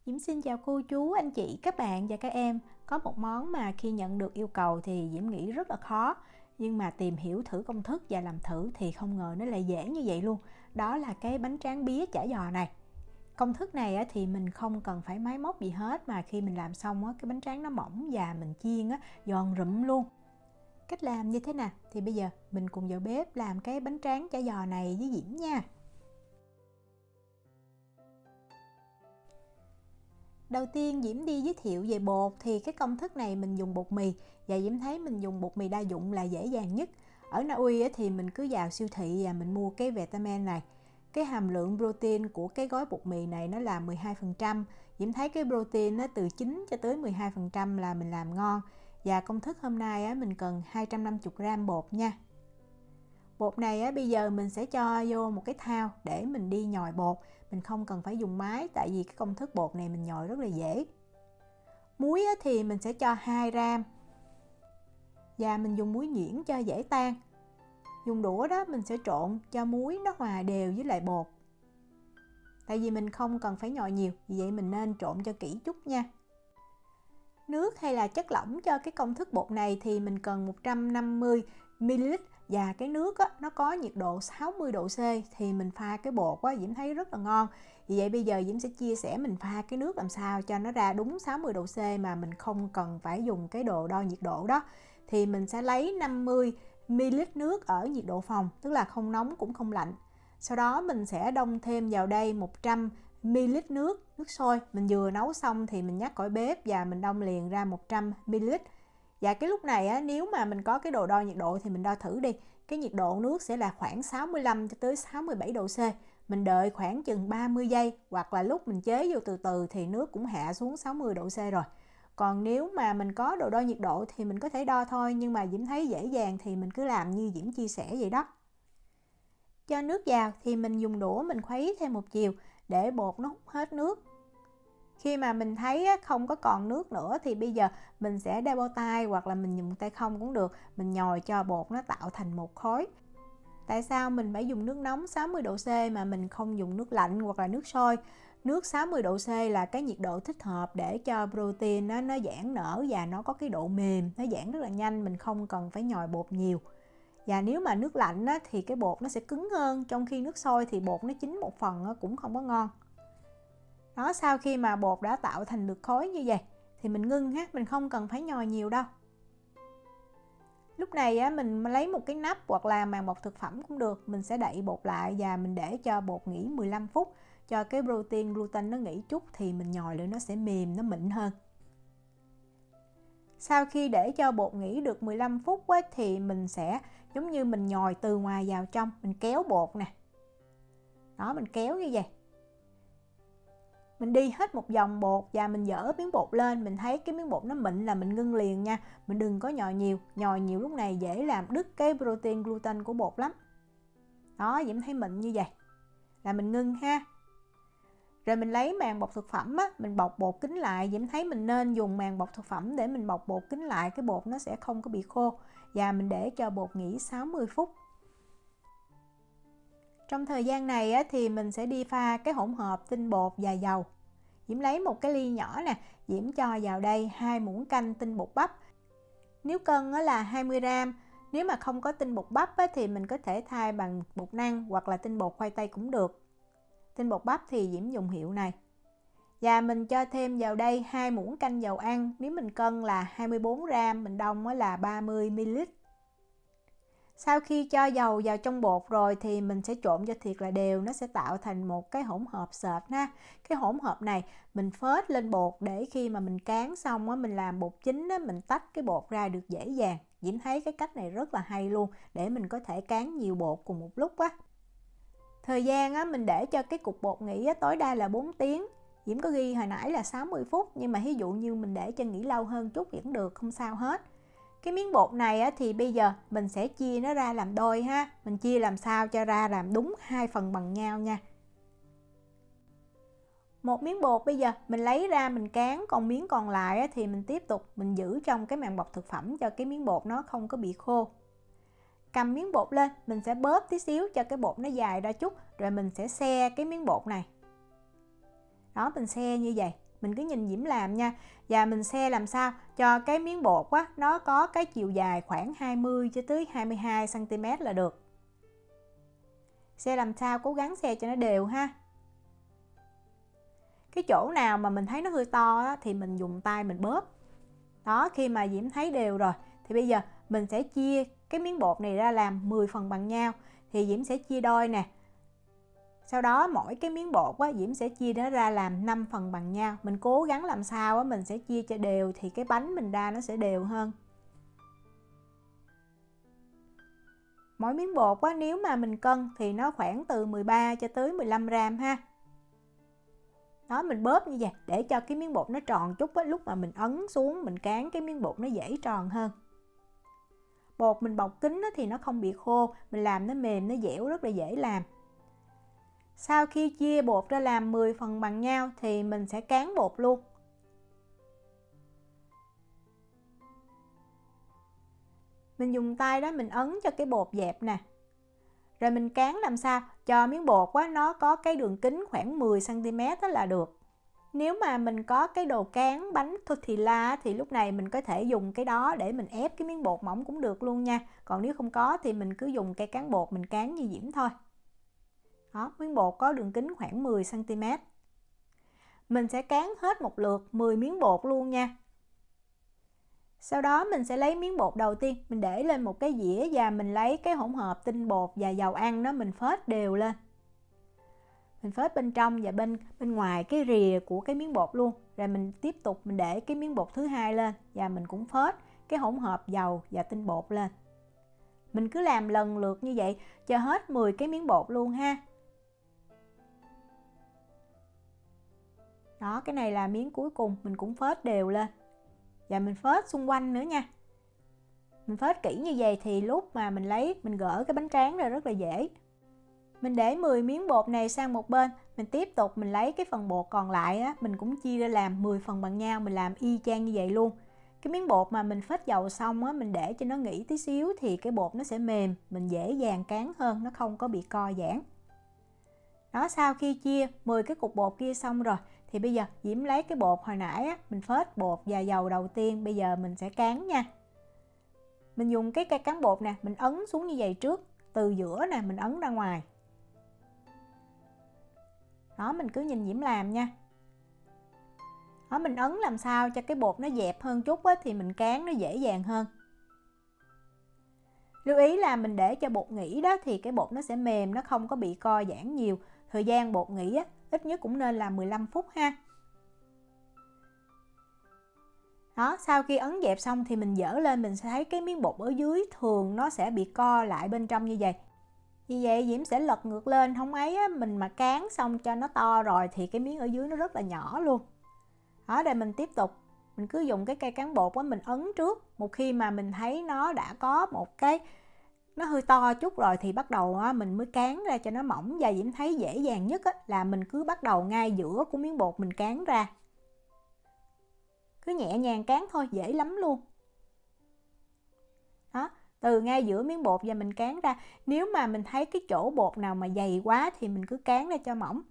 Diễm xin chào cô chú, anh chị, các bạn và các em. Có một món mà khi nhận được yêu cầu thì Diễm nghĩ rất là khó, nhưng mà tìm hiểu thử công thức và làm thử thì không ngờ nó lại dễ như vậy luôn. Đó là cái bánh tráng bía chả giò này. Công thức này thì mình không cần phải máy móc gì hết, mà khi mình làm xong cái bánh tráng nó mỏng và mình chiên giòn rụm luôn. Cách làm như thế nào thì bây giờ mình cùng vào bếp làm cái bánh tráng chả giò này với Diễm nha. Đầu tiên Diễm đi giới thiệu về bột thì cái công thức này mình dùng bột mì, và Diễm thấy mình dùng bột mì đa dụng là dễ dàng nhất. Ở Na Uy thì mình cứ vào siêu thị và mình mua cái Vitamen này. Cái hàm lượng protein của cái gói bột mì này nó là 12%. Diễm thấy cái protein nó từ 9 cho tới 12% là mình làm ngon. Và công thức hôm nay mình cần 250g bột nha. Bột này bây giờ mình sẽ cho vô một cái thao để mình đi nhồi bột. Mình không cần phải dùng máy, tại vì cái công thức bột này mình nhồi rất là dễ. Muối thì mình sẽ cho 2g. Và mình dùng muối nhuyễn cho dễ tan. Dùng đũa đó mình sẽ trộn cho muối nó hòa đều với lại bột. Tại vì mình không cần phải nhồi nhiều, vì vậy mình nên trộn cho kỹ chút nha. Nước hay là chất lỏng cho cái công thức bột này thì mình cần 150ml. Và cái nước nó có nhiệt độ 60 độ C thì mình pha cái bột Diễm thấy rất là ngon. Vì vậy bây giờ Diễm sẽ chia sẻ mình pha cái nước làm sao cho nó ra đúng 60 độ C mà mình không cần phải dùng cái đồ đo nhiệt độ đó. Thì mình sẽ lấy 50ml nước ở nhiệt độ phòng, tức là không nóng cũng không lạnh. Sau đó mình sẽ đông thêm vào đây 100ml nước sôi. Mình vừa nấu xong thì mình nhắc còi bếp và mình đông liền ra 100ml. Và cái lúc này nếu mà mình có cái đồ đo nhiệt độ thì mình đo thử đi. Cái nhiệt độ nước sẽ là khoảng 65 cho tới 67 độ C. Mình đợi khoảng chừng 30 giây, hoặc là lúc mình chế vô từ từ thì nước cũng hạ xuống 60 độ C rồi. Còn nếu mà mình có đồ đo nhiệt độ thì mình có thể đo thôi, nhưng mà Diễm thấy dễ dàng thì mình cứ làm như Diễm chia sẻ vậy đó. Cho nước vào thì mình dùng đũa mình khuấy thêm một chiều để bột nó hút hết nước. Khi mà mình thấy không có còn nước nữa thì bây giờ mình sẽ đeo bao tay, hoặc là mình dùng tay không cũng được. Mình nhồi cho bột nó tạo thành một khối. Tại sao mình phải dùng nước nóng 60 độ C mà mình không dùng nước lạnh hoặc là nước sôi? Nước 60 độ C là cái nhiệt độ thích hợp để cho protein nó giãn nở và nó có cái độ mềm, nó giãn rất là nhanh, mình không cần phải nhồi bột nhiều. Và nếu mà nước lạnh thì cái bột nó sẽ cứng hơn, trong khi nước sôi thì bột nó chín một phần cũng không có ngon. Đó, sau khi mà bột đã tạo thành được khối như vậy thì mình ngưng mình không cần phải nhồi nhiều đâu. Lúc này mình lấy một cái nắp hoặc là màng bọc thực phẩm cũng được. Mình sẽ đậy bột lại và mình để cho bột nghỉ 15 phút cho cái protein gluten nó nghỉ chút, thì mình nhồi lên nó sẽ mềm, nó mịn hơn. Sau khi để cho bột nghỉ được 15 phút thì mình sẽ giống như mình nhồi từ ngoài vào trong, mình kéo bột nè. Đó, mình kéo như vậy. Mình đi hết một vòng bột và mình dỡ miếng bột lên, mình thấy cái miếng bột nó mịn là mình ngưng liền nha. Mình đừng có nhồi nhiều lúc này dễ làm đứt cái protein gluten của bột lắm. Đó, Diễm thấy mịn như vậy là mình ngưng ha. Rồi mình lấy màng bọc thực phẩm mình bọc bột kín lại. Diễm thấy mình nên dùng màng bọc thực phẩm để mình bọc bột kín lại, cái bột nó sẽ không có bị khô. Và mình để cho bột nghỉ 60 phút. Trong thời gian này thì mình sẽ đi pha cái hỗn hợp tinh bột và dầu. Diễm lấy một cái ly nhỏ nè, Diễm cho vào đây 2 muỗng canh tinh bột bắp. Nếu cân là 20g, nếu mà không có tinh bột bắp thì mình có thể thay bằng bột năng hoặc là tinh bột khoai tây cũng được. Tinh bột bắp thì Diễm dùng hiệu này. Và mình cho thêm vào đây 2 muỗng canh dầu ăn, nếu mình cân là 24g, mình đông là 30ml. Sau khi cho dầu vào trong bột rồi thì mình sẽ trộn cho thiệt là đều, nó sẽ tạo thành một cái hỗn hợp sệt ha. Cái hỗn hợp này mình phết lên bột để khi mà mình cán xong mình làm bột chín mình tách cái bột ra được dễ dàng. Diễm thấy cái cách này rất là hay luôn, để mình có thể cán nhiều bột cùng một lúc Thời gian mình để cho cái cục bột nghỉ tối đa là 4 tiếng. Diễm có ghi hồi nãy là 60 phút, nhưng mà ví dụ như mình để cho nghỉ lâu hơn chút vẫn được, không sao hết. Cái miếng bột này thì bây giờ mình sẽ chia nó ra làm đôi ha. Mình chia làm sao cho ra làm đúng 2 phần bằng nhau nha. Một miếng bột bây giờ mình lấy ra mình cán, còn miếng còn lại thì mình tiếp tục mình giữ trong cái màng bọc thực phẩm cho cái miếng bột nó không có bị khô. Cầm miếng bột lên, mình sẽ bóp tí xíu cho cái bột nó dài ra chút, rồi mình sẽ xe cái miếng bột này. Đó, mình xe như vậy. Mình cứ nhìn Diễm làm nha. Và mình xe làm sao cho cái miếng bột á, nó có cái chiều dài khoảng 20 cho tới 22 cm là được. Xe làm sao cố gắng xe cho nó đều ha. Cái chỗ nào mà mình thấy nó hơi to á, thì mình dùng tay mình bóp. Đó, khi mà Diễm thấy đều rồi thì bây giờ mình sẽ chia cái miếng bột này ra làm 10 phần bằng nhau. Thì Diễm sẽ chia đôi nè. Sau đó mỗi cái miếng bột á, Diễm sẽ chia nó ra làm 5 phần bằng nhau. Mình cố gắng làm sao á, mình sẽ chia cho đều thì cái bánh mình ra nó sẽ đều hơn. Mỗi miếng bột á, nếu mà mình cân thì nó khoảng từ 13 cho tới 15 gram ha. Đó, mình bóp như vậy để cho cái miếng bột nó tròn chút á, lúc mà mình ấn xuống mình cán cái miếng bột nó dễ tròn hơn. Bột mình bọc kín á, thì nó không bị khô, mình làm nó mềm, nó dẻo, rất là dễ làm. Sau khi chia bột ra làm 10 phần bằng nhau thì mình sẽ cán bột luôn. Mình dùng tay đó mình ấn cho cái bột dẹp nè. Rồi mình cán làm sao cho miếng bột á, nó có cái đường kính khoảng 10 cm đó là được. Nếu mà mình có cái đồ cán bánh tortilla thì lúc này mình có thể dùng cái đó để mình ép cái miếng bột mỏng cũng được luôn nha. Còn nếu không có thì mình cứ dùng cây cán bột mình cán như Diễm thôi. Đó, miếng bột có đường kính khoảng 10 cm. Mình sẽ cán hết một lượt 10 miếng bột luôn nha. Sau đó mình sẽ lấy miếng bột đầu tiên, mình để lên một cái dĩa và mình lấy cái hỗn hợp tinh bột và dầu ăn đó mình phết đều lên. Mình phết bên trong và bên ngoài cái rìa của cái miếng bột luôn. Rồi mình tiếp tục mình để cái miếng bột thứ hai lên và mình cũng phết cái hỗn hợp dầu và tinh bột lên. Mình cứ làm lần lượt như vậy cho hết 10 cái miếng bột luôn ha. Đó, cái này là miếng cuối cùng, mình cũng phết đều lên. Và mình phết xung quanh nữa nha. Mình phết kỹ như vậy thì lúc mà mình gỡ cái bánh tráng ra rất là dễ. Mình để 10 miếng bột này sang một bên, mình tiếp tục mình lấy cái phần bột còn lại á, mình cũng chia ra làm 10 phần bằng nhau, mình làm y chang như vậy luôn. Cái miếng bột mà mình phết dầu xong á, mình để cho nó nghỉ tí xíu thì cái bột nó sẽ mềm, mình dễ dàng cán hơn, nó không có bị co giãn. Đó, sau khi chia 10 cái cục bột kia xong rồi thì bây giờ Diễm lấy cái bột hồi nãy á, mình phết bột và dầu đầu tiên, bây giờ mình sẽ cán nha. Mình dùng cái cây cán bột nè, mình ấn xuống như vậy trước, từ giữa nè, mình ấn ra ngoài. Đó, mình cứ nhìn Diễm làm nha. Đó, mình ấn làm sao cho cái bột nó dẹp hơn chút á, thì mình cán nó dễ dàng hơn. Lưu ý là mình để cho bột nghỉ đó thì cái bột nó sẽ mềm, nó không có bị co giãn nhiều. Thời gian bột nghỉ á, ít nhất cũng nên là 15 phút ha. Đó, sau khi ấn dẹp xong thì mình dỡ lên, mình sẽ thấy cái miếng bột ở dưới thường nó sẽ bị co lại bên trong như vậy. Vì vậy Diễm sẽ lật ngược lên, không ấy á, mình mà cán xong cho nó to rồi thì cái miếng ở dưới nó rất là nhỏ luôn. Đó, đây mình tiếp tục, mình cứ dùng cái cây cán bột á, mình ấn trước. Một khi mà mình thấy nó đã có một cái nó hơi to chút rồi thì bắt đầu á, mình mới cán ra cho nó mỏng. Và Diễm thấy dễ dàng nhất á, là mình cứ bắt đầu ngay giữa của miếng bột mình cán ra. Cứ nhẹ nhàng cán thôi, dễ lắm luôn. Đó, từ ngay giữa miếng bột và mình cán ra. Nếu mà mình thấy cái chỗ bột nào mà dày quá thì mình cứ cán ra cho mỏng.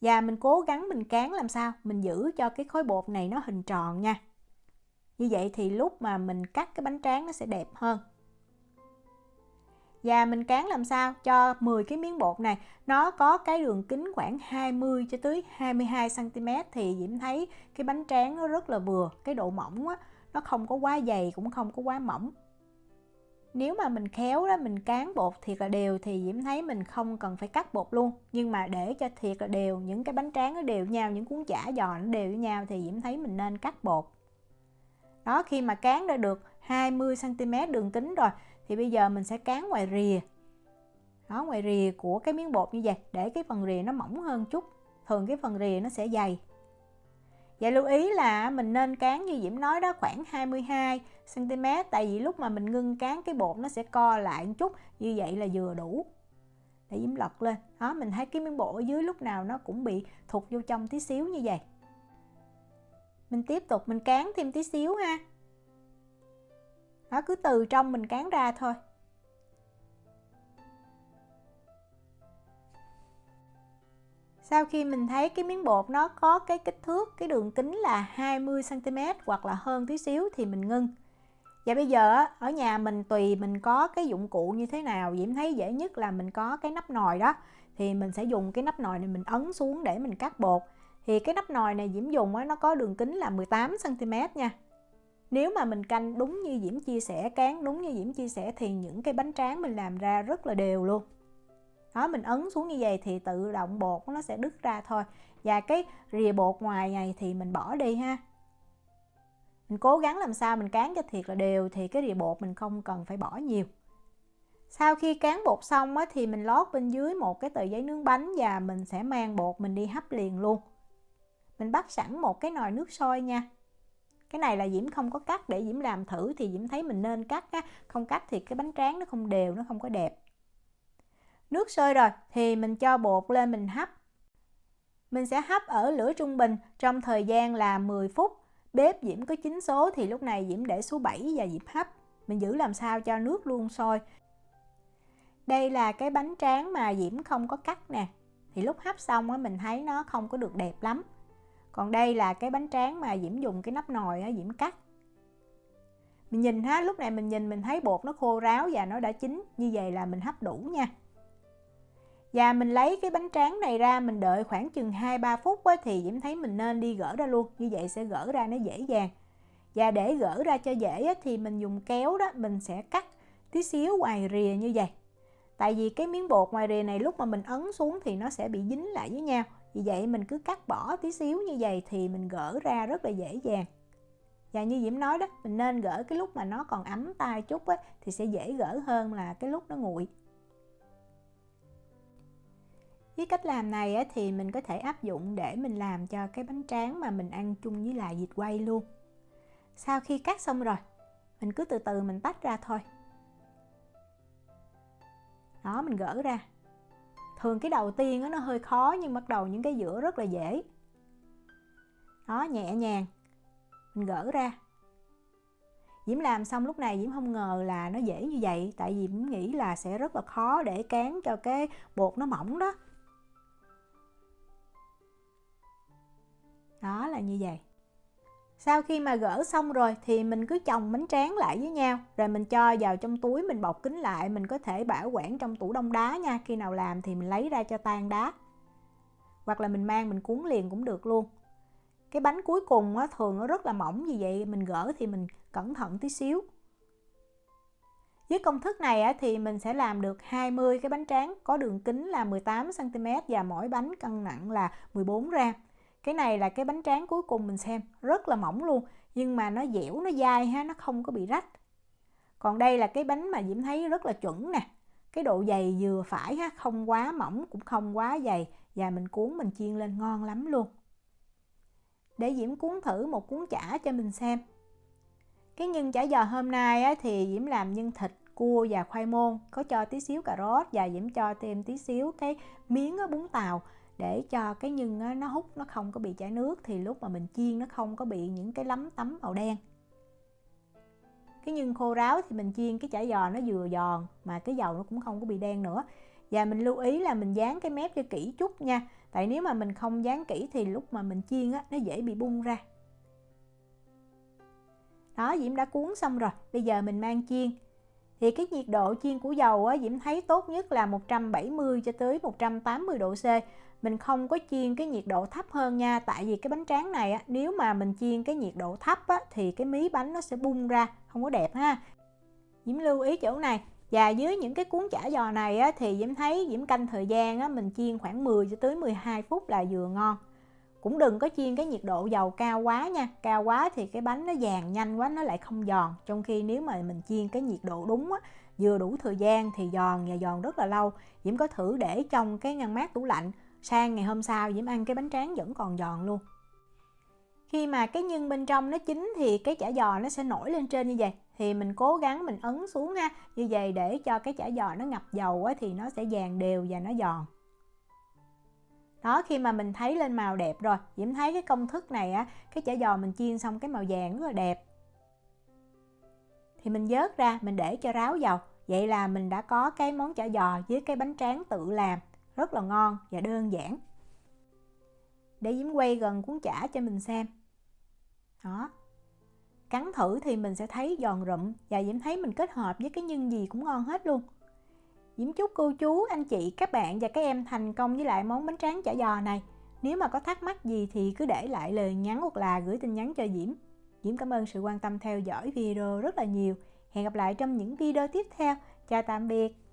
Và mình cố gắng mình cán làm sao mình giữ cho cái khối bột này nó hình tròn nha. Như vậy thì lúc mà mình cắt cái bánh tráng nó sẽ đẹp hơn. Và mình cán làm sao cho 10 cái miếng bột này nó có cái đường kính khoảng 20 cho tới 22 cm thì Diễm thấy cái bánh tráng nó rất là vừa. Cái độ mỏng á, nó không có quá dày cũng không có quá mỏng. Nếu mà mình khéo đó, mình cán bột thiệt là đều thì Diễm thấy mình không cần phải cắt bột luôn. Nhưng mà để cho thiệt là đều, những cái bánh tráng nó đều với nhau, những cuốn chả giò nó đều với nhau thì Diễm thấy mình nên cắt bột. Đó, khi mà cán ra được 20 cm đường kính rồi thì bây giờ mình sẽ cán ngoài rìa. Đó, ngoài rìa của cái miếng bột như vậy để cái phần rìa nó mỏng hơn chút. Thường cái phần rìa nó sẽ dày. Và lưu ý là mình nên cán như Diễm nói đó, khoảng 22 cm, tại vì lúc mà mình ngưng cán cái bột nó sẽ co lại một chút, như vậy là vừa đủ. Để Diễm lật lên. Đó, mình thấy cái miếng bột ở dưới lúc nào nó cũng bị thụt vô trong tí xíu như vậy. Mình tiếp tục mình cán thêm tí xíu ha. Đó, cứ từ trong mình cán ra thôi. Sau khi mình thấy cái miếng bột nó có cái kích thước, cái đường kính là 20 cm hoặc là hơn tí xíu thì mình ngưng. Và bây giờ ở nhà mình tùy mình có cái dụng cụ như thế nào, Diễm thấy dễ nhất là mình có cái nắp nồi đó. Thì mình sẽ dùng cái nắp nồi này mình ấn xuống để mình cắt bột. Thì cái nắp nồi này Diễm dùng nó có đường kính là 18 cm nha. Nếu mà mình canh đúng như Diễm chia sẻ, cán đúng như Diễm chia sẻ thì những cái bánh tráng mình làm ra rất là đều luôn. Đó, mình ấn xuống như vậy thì tự động bột nó sẽ đứt ra thôi. Và cái rìa bột ngoài này thì mình bỏ đi ha. Mình cố gắng làm sao mình cán cho thiệt là đều thì cái rìa bột mình không cần phải bỏ nhiều. Sau khi cán bột xong thì mình lót bên dưới một cái tờ giấy nướng bánh và mình sẽ mang bột mình đi hấp liền luôn. Mình bắt sẵn một cái nồi nước sôi nha. Cái này là Diễm không có cắt để Diễm làm thử thì Diễm thấy mình nên cắt á. Không cắt thì cái bánh tráng nó không đều, nó không có đẹp. Nước sôi rồi thì mình cho bột lên mình hấp. Mình sẽ hấp ở lửa trung bình trong thời gian là 10 phút. Bếp Diễm có 9 số thì lúc này Diễm để số 7 và Diễm hấp. Mình giữ làm sao cho nước luôn sôi. Đây là cái bánh tráng mà Diễm không có cắt nè. Thì lúc hấp xong mình thấy nó không có được đẹp lắm. Còn đây là cái bánh tráng mà Diễm dùng cái nắp nồi Diễm cắt. Mình nhìn lúc này mình nhìn mình thấy bột nó khô ráo và nó đã chín. Như vậy là mình hấp đủ nha. Và mình lấy cái bánh tráng này ra, mình đợi khoảng chừng 2-3 phút thì Diễm thấy mình nên đi gỡ ra luôn. Như vậy sẽ gỡ ra nó dễ dàng. Và để gỡ ra cho dễ thì mình dùng kéo đó, mình sẽ cắt tí xíu ngoài rìa như vậy. Tại vì cái miếng bột ngoài rìa này lúc mà mình ấn xuống thì nó sẽ bị dính lại với nhau. Vì vậy mình cứ cắt bỏ tí xíu như vậy thì mình gỡ ra rất là dễ dàng. Và như Diễm nói đó, mình nên gỡ cái lúc mà nó còn ấm tay chút thì sẽ dễ gỡ hơn là cái lúc nó nguội. Với cách làm này thì mình có thể áp dụng để mình làm cho cái bánh tráng mà mình ăn chung với lại vịt quay luôn. Sau khi cắt xong rồi, mình cứ từ từ mình tách ra thôi. Đó, mình gỡ ra. Thường cái đầu tiên nó hơi khó nhưng bắt đầu những cái giữa rất là dễ. Đó, nhẹ nhàng. Mình gỡ ra. Diễm làm xong lúc này Diễm không ngờ là nó dễ như vậy. Tại vì Diễm nghĩ là sẽ rất là khó để cán cho cái bột nó mỏng đó. Đó là như vậy. Sau khi mà gỡ xong rồi thì mình cứ chồng bánh tráng lại với nhau. Rồi mình cho vào trong túi mình bọc kín lại. Mình có thể bảo quản trong tủ đông đá nha. Khi nào làm thì mình lấy ra cho tan đá. Hoặc là mình mang mình cuốn liền cũng được luôn. Cái bánh cuối cùng thường nó rất là mỏng. Vì vậy mình gỡ thì mình cẩn thận tí xíu. Với công thức này thì mình sẽ làm được 20 cái bánh tráng có đường kính là 18 cm và mỗi bánh cân nặng là 14 gram. Cái này là cái bánh tráng cuối cùng mình xem, rất là mỏng luôn, nhưng mà nó dẻo, nó dai nó không có bị rách. Còn đây là cái bánh mà Diễm thấy rất là chuẩn nè. Cái độ dày vừa phải không quá mỏng cũng không quá dày và mình cuốn mình chiên lên ngon lắm luôn. Để Diễm cuốn thử một cuốn chả cho mình xem. Cái nhân chả giò hôm nay thì Diễm làm nhân thịt, cua và khoai môn, có cho tí xíu cà rốt và Diễm cho thêm tí xíu cái miếng bún tàu để cho cái nhân nó hút, nó không có bị chảy nước thì lúc mà mình chiên nó không có bị những cái lấm tấm màu đen. Cái nhân khô ráo thì mình chiên cái chả giò nó vừa giòn mà cái dầu nó cũng không có bị đen nữa. Và mình lưu ý là mình dán cái mép cho kỹ chút nha. Tại nếu mà mình không dán kỹ thì lúc mà mình chiên nó dễ bị bung ra. Đó, Diễm đã cuốn xong rồi. Bây giờ mình mang chiên. Thì cái nhiệt độ chiên của dầu Diễm thấy tốt nhất là 170 cho tới 180 độ C. Mình không có chiên cái nhiệt độ thấp hơn nha. Tại vì cái bánh tráng này nếu mà mình chiên cái nhiệt độ thấp thì cái mí bánh nó sẽ bung ra, không có đẹp ha. Diễm lưu ý chỗ này. Và dưới những cái cuốn chả giò này thì Diễm thấy Diễm canh thời gian mình chiên khoảng 10 cho tới 12 phút là vừa ngon. Cũng đừng có chiên cái nhiệt độ dầu cao quá nha. Cao quá thì cái bánh nó vàng nhanh quá, nó lại không giòn. Trong khi nếu mà mình chiên cái nhiệt độ đúng vừa đủ thời gian thì giòn và giòn rất là lâu. Diễm có thử để trong cái ngăn mát tủ lạnh. Sang ngày hôm sau Diễm ăn cái bánh tráng vẫn còn giòn luôn. Khi mà cái nhân bên trong nó chín thì cái chả giò nó sẽ nổi lên trên như vậy. Thì mình cố gắng mình ấn xuống như vậy để cho cái chả giò nó ngập dầu thì nó sẽ vàng đều và nó giòn. Đó, khi mà mình thấy lên màu đẹp rồi, Diễm thấy cái công thức này cái chả giò mình chiên xong cái màu vàng rất là đẹp. Thì mình vớt ra, mình để cho ráo dầu. Vậy là mình đã có cái món chả giò với cái bánh tráng tự làm, rất là ngon và đơn giản. để Diễm quay gần cuốn chả cho mình xem. Đó. Cắn thử thì mình sẽ thấy giòn rụm và Diễm thấy mình kết hợp với cái nhân gì cũng ngon hết luôn. Diễm chúc cô chú, anh chị, các bạn và các em thành công với lại món bánh tráng chả giò này. Nếu mà có thắc mắc gì thì cứ để lại lời nhắn hoặc là gửi tin nhắn cho Diễm. Diễm cảm ơn sự quan tâm theo dõi video rất là nhiều. Hẹn gặp lại trong những video tiếp theo. Chào tạm biệt.